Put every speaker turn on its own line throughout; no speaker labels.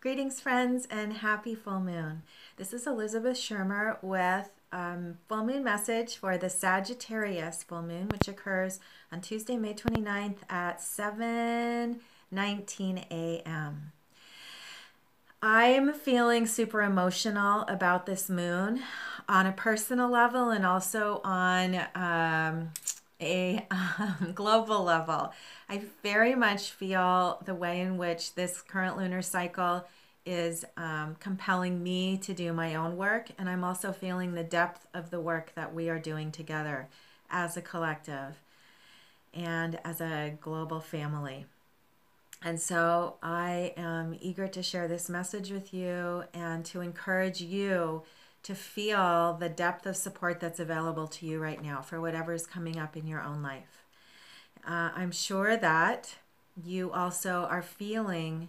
Greetings, friends, and happy full moon. This is Elizabeth Schermer with full moon message for the Sagittarius full moon, which occurs on Tuesday, May 29th at 7:19 a.m. I'm feeling super emotional about this moon on a personal level and also on a global level. I very much feel the way in which this current lunar cycle is compelling me to do my own work, and I'm also feeling the depth of the work that we are doing together as a collective and as a global family. And so I am eager to share this message with you and to encourage you to feel the depth of support that's available to you right now for whatever is coming up in your own life. I'm sure that you also are feeling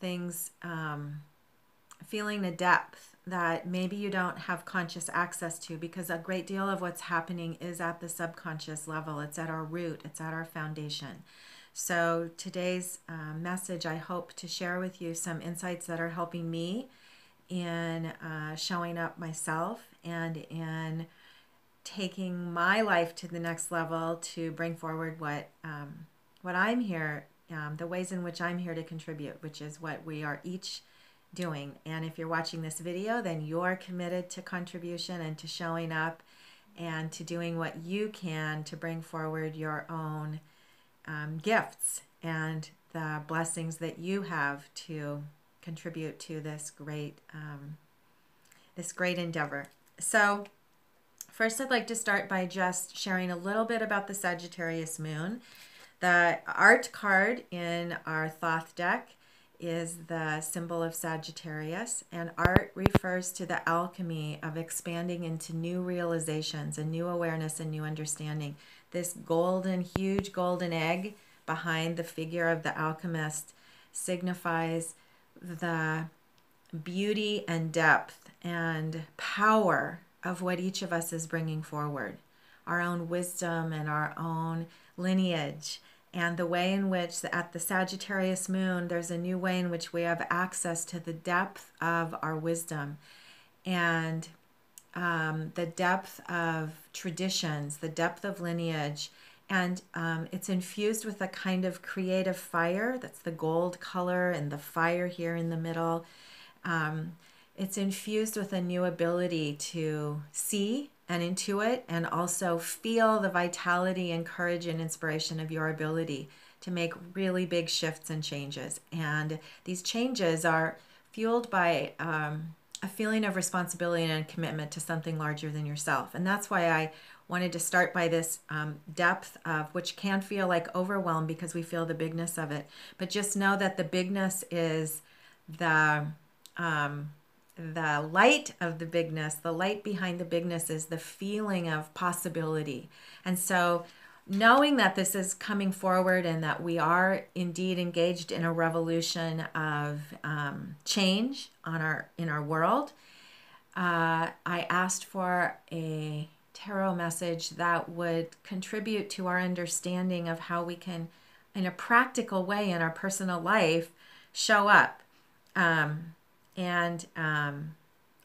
things, feeling the depth that maybe you don't have conscious access to, because a great deal of what's happening is at the subconscious level. It's at our root, it's at our foundation. So today's message, I hope to share with you some insights that are helping me in showing up myself and in taking my life to the next level to bring forward what I'm here, the ways in which I'm here to contribute, which is what we are each doing. And if you're watching this video, then you're committed to contribution and to showing up and to doing what you can to bring forward your own gifts and the blessings that you have to contribute to this great endeavor. So first, I'd like to start by just sharing a little bit about the Sagittarius moon. The art card in our Thoth deck is the symbol of Sagittarius, and art refers to the alchemy of expanding into new realizations and new awareness and new understanding. This huge golden egg behind the figure of the alchemist signifies the beauty and depth and power of what each of us is bringing forward, our own wisdom and our own lineage, and the way in which at the Sagittarius moon, there's a new way in which we have access to the depth of our wisdom and the depth of traditions, the depth of lineage, and it's infused with a kind of creative fire. That's the gold color and the fire here in the middle. It's infused with a new ability to see and intuit and also feel the vitality and courage and inspiration of your ability to make really big shifts and changes. And these changes are fueled by a feeling of responsibility and commitment to something larger than yourself. And that's why I wanted to start by this depth of, which can feel like overwhelm because we feel the bigness of it. But just know that the bigness is the light of the bigness. The light behind the bigness is the feeling of possibility. And so knowing that this is coming forward and that we are indeed engaged in a revolution of change in our world, I asked for a tarot message that would contribute to our understanding of how we can, in a practical way in our personal life, show up and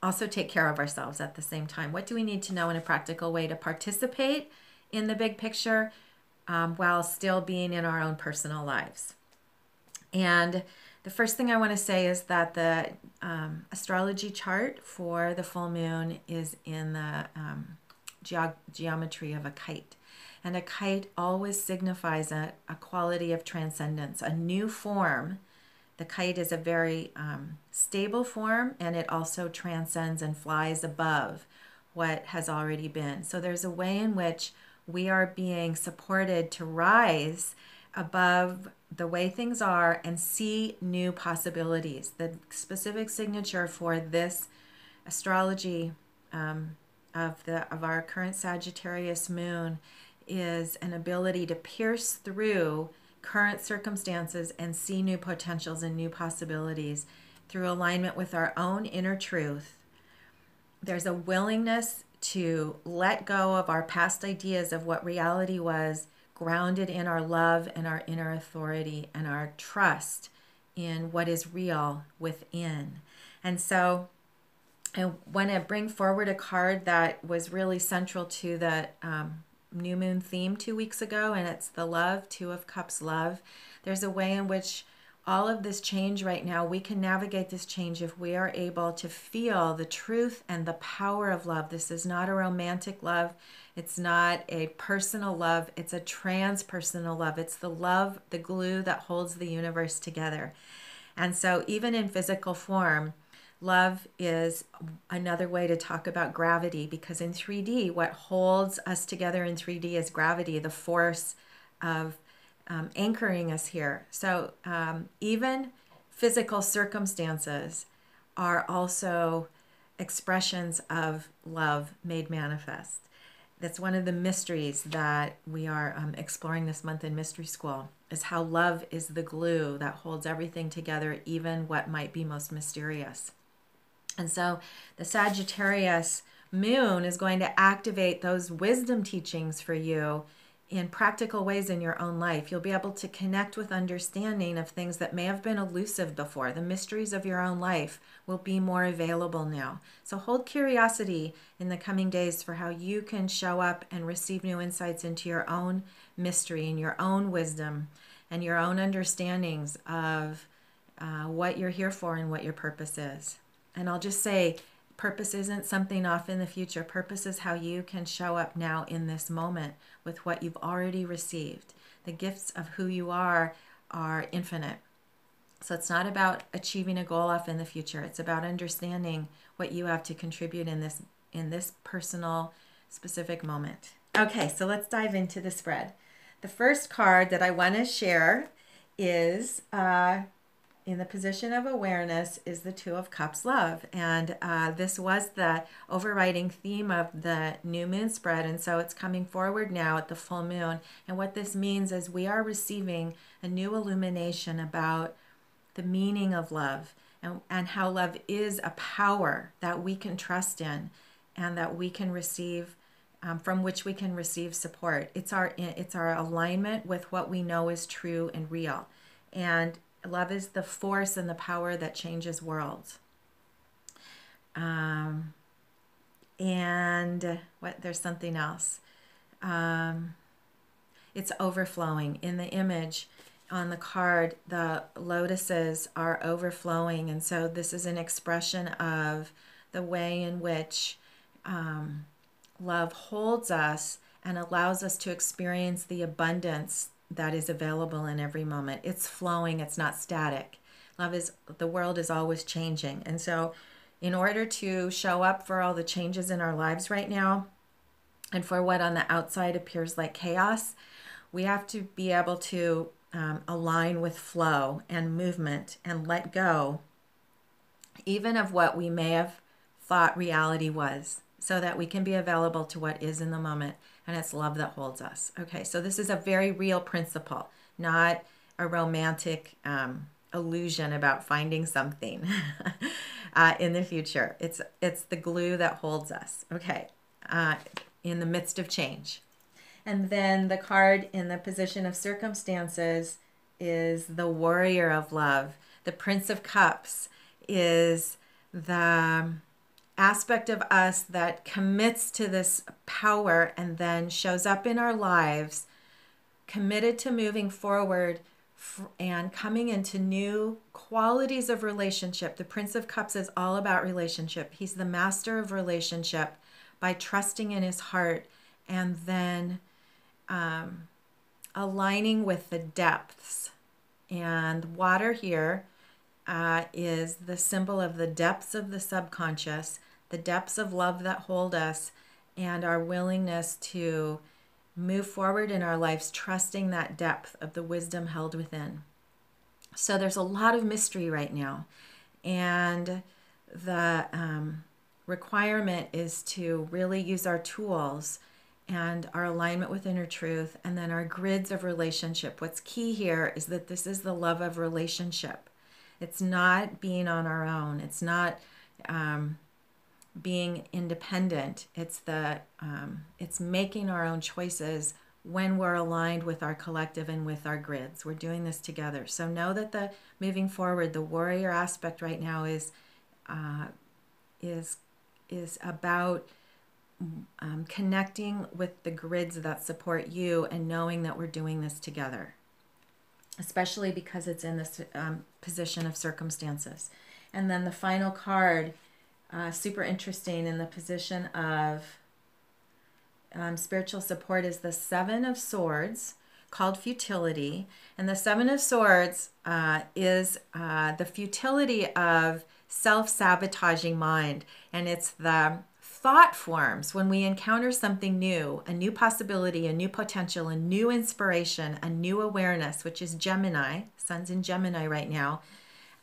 also take care of ourselves at the same time. What do we need to know in a practical way to participate in the big picture while still being in our own personal lives? And the first thing I want to say is that the astrology chart for the full moon is in the geometry of a kite. And a kite always signifies a quality of transcendence, a new form. The kite is a very stable form, and it also transcends and flies above what has already been. So there's a way in which we are being supported to rise above the way things are and see new possibilities. The specific signature for this astrology of our current Sagittarius moon is an ability to pierce through current circumstances and see new potentials and new possibilities through alignment with our own inner truth. There's a willingness to let go of our past ideas of what reality was, grounded in our love and our inner authority and our trust in what is real within. And so I want to bring forward a card that was really central to the new moon theme 2 weeks ago, and it's the love, Two of Cups love. There's a way in which all of this change right now, we can navigate this change if we are able to feel the truth and the power of love. This is not a romantic love. It's not a personal love. It's a transpersonal love. It's the love, the glue that holds the universe together. And so even in physical form, love is another way to talk about gravity, because in 3D, what holds us together in 3D is gravity, the force of anchoring us here. So even physical circumstances are also expressions of love made manifest. That's one of the mysteries that we are exploring this month in Mystery School, is how love is the glue that holds everything together, even what might be most mysterious. And so the Sagittarius moon is going to activate those wisdom teachings for you in practical ways in your own life. You'll be able to connect with understanding of things that may have been elusive before. The mysteries of your own life will be more available now. So hold curiosity in the coming days for how you can show up and receive new insights into your own mystery and your own wisdom and your own understandings of what you're here for and what your purpose is. And I'll just say, purpose isn't something off in the future. Purpose is how you can show up now in this moment with what you've already received. The gifts of who you are infinite. So it's not about achieving a goal off in the future. It's about understanding what you have to contribute in this personal, specific moment. Okay, so let's dive into the spread. The first card that I want to share is in the position of awareness is the Two of Cups love. And this was the overriding theme of the new moon spread. And so it's coming forward now at the full moon. And what this means is we are receiving a new illumination about the meaning of love and how love is a power that we can trust in and that we can receive, from which we can receive support. It's our alignment with what we know is true and real. And love is the force and the power that changes worlds. There's something else. It's overflowing. In the image on the card, the lotuses are overflowing. And so this is an expression of the way in which love holds us and allows us to experience the abundance that is available in every moment. It's flowing, it's not static. The world is always changing. And so in order to show up for all the changes in our lives right now, and for what on the outside appears like chaos, we have to be able to align with flow and movement and let go, even of what we may have thought reality was, so that we can be available to what is in the moment. And it's love that holds us. Okay, so this is a very real principle, not a romantic illusion about finding something in the future. It's the glue that holds us, okay, in the midst of change. And then the card in the position of circumstances is the warrior of love. The Prince of Cups is the aspect of us that commits to this power and then shows up in our lives, committed to moving forward and coming into new qualities of relationship. The Prince of Cups is all about relationship. He's the master of relationship by trusting in his heart and then aligning with the depths. And water here is the symbol of the depths of the subconscious, the depths of love that hold us, and our willingness to move forward in our lives, trusting that depth of the wisdom held within. So there's a lot of mystery right now. And the requirement is to really use our tools and our alignment with inner truth, and then our grids of relationship. What's key here is that this is the love of relationship. It's not being on our own. It's not being independent. It's making our own choices when we're aligned with our collective and with our grids. We're doing this together. So know that the moving forward, the warrior aspect right now is about connecting with the grids that support you and knowing that we're doing this together, especially because it's in this position of circumstances. And then the final card, super interesting, in the position of spiritual support, is the Seven of Swords, called futility. And the Seven of Swords is the futility of self-sabotaging mind. And it's the thought forms when we encounter something new, a new possibility, a new potential, a new inspiration, a new awareness, which is Gemini. Sun's in Gemini right now.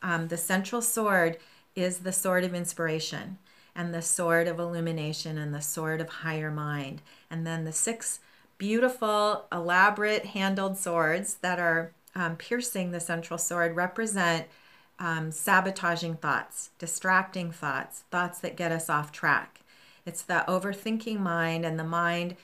The central sword is the sword of inspiration and the sword of illumination and the sword of higher mind. And then the 6 beautiful, elaborate handled swords that are piercing the central sword represent sabotaging thoughts, distracting thoughts, thoughts that get us off track. It's the overthinking mind and the mind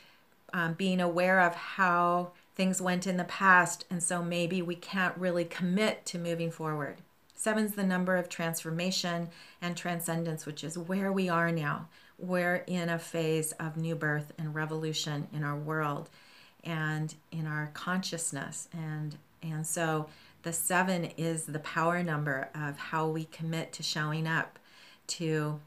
being aware of how things went in the past, and so maybe we can't really commit to moving forward. 7's the number of transformation and transcendence, which is where we are now. We're in a phase of new birth and revolution in our world and in our consciousness. And so the 7 is the power number of how we commit to showing up, to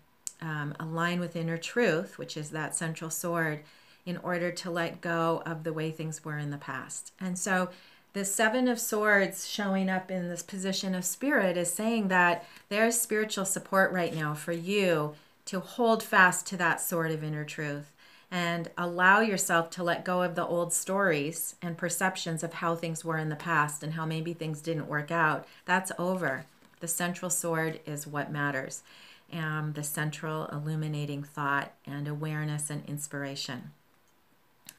align with inner truth, which is that central sword, in order to let go of the way things were in the past. And so the 7 of Swords showing up in this position of spirit is saying that there's spiritual support right now for you to hold fast to that sword of inner truth and allow yourself to let go of the old stories and perceptions of how things were in the past and how maybe things didn't work out. That's over. The central sword is what matters. The central illuminating thought and awareness and inspiration.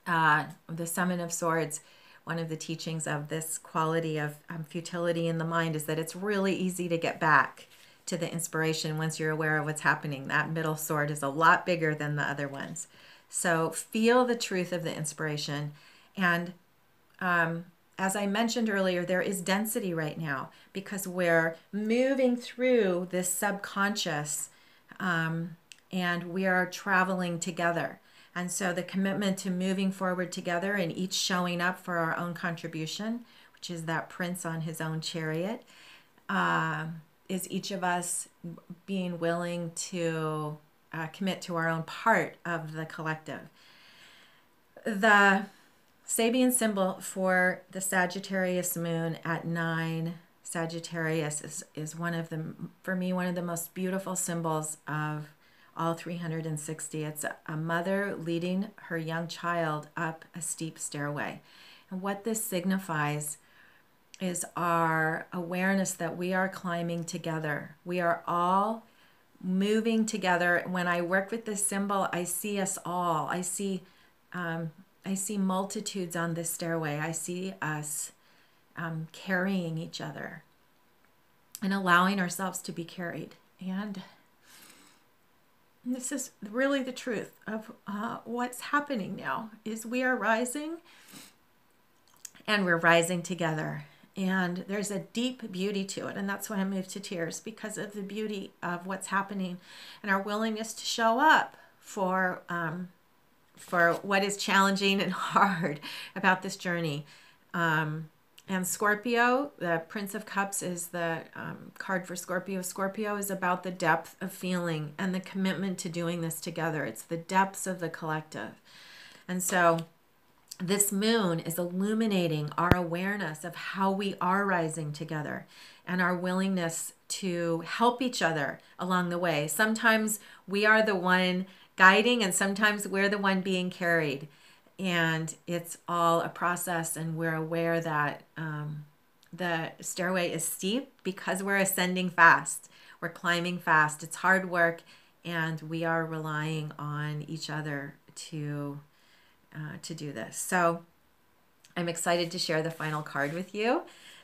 The 7 of Swords, one of the teachings of this quality of futility in the mind is that it's really easy to get back to the inspiration once you're aware of what's happening. That middle sword is a lot bigger than the other ones. So feel the truth of the inspiration. And as I mentioned earlier, there is density right now because we're moving through this subconscious and we are traveling together. And so the commitment to moving forward together and each showing up for our own contribution, which is that prince on his own chariot, is each of us being willing to commit to our own part of the collective. The Sabian symbol for the Sagittarius moon at 9 Sagittarius is one of the, for me, one of the most beautiful symbols of all 360. It's a mother leading her young child up a steep stairway. And what this signifies is our awareness that we are climbing together. We are all moving together. When I work with this symbol, I see us all. I see multitudes on this stairway. I see us carrying each other and allowing ourselves to be carried. And this is really the truth of what's happening now, is we are rising and we're rising together. And there's a deep beauty to it. And that's why I moved to tears, because of the beauty of what's happening and our willingness to show up for what is challenging and hard about this journey. And Scorpio, the Prince of Cups, is the card for Scorpio. Scorpio is about the depth of feeling and the commitment to doing this together. It's the depths of the collective. And so this moon is illuminating our awareness of how we are rising together and our willingness to help each other along the way. Sometimes we are the one guiding and sometimes we're the one being carried. And it's all a process, and we're aware that the stairway is steep because we're ascending fast. We're climbing fast. It's hard work, and we are relying on each other to do this. So I'm excited to share the final card with you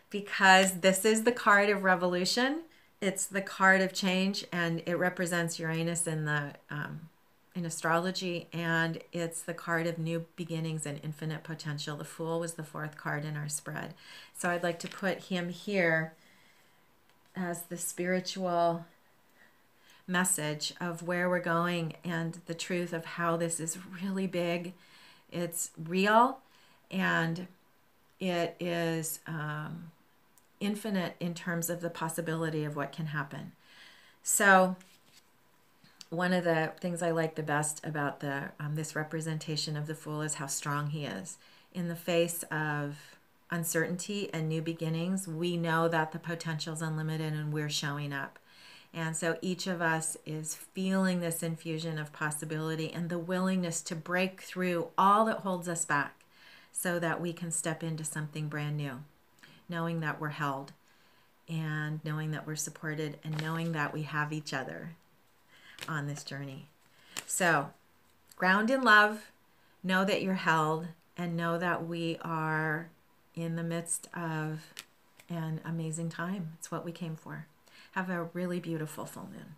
because this is the card of revolution. It's the card of change, and it represents Uranus in in astrology, and it's the card of new beginnings and infinite potential. The Fool was the fourth card in our spread. So I'd like to put him here as the spiritual message of where we're going and the truth of how this is really big. It's real, and it is infinite in terms of the possibility of what can happen. So one of the things I like the best about the this representation of the Fool is how strong he is. In the face of uncertainty and new beginnings, we know that the potential is unlimited and we're showing up. And so each of us is feeling this infusion of possibility and the willingness to break through all that holds us back so that we can step into something brand new, knowing that we're held and knowing that we're supported and knowing that we have each other on this journey. So ground in love, know that you're held, and know that we are in the midst of an amazing time. It's what we came for. Have a really beautiful full moon.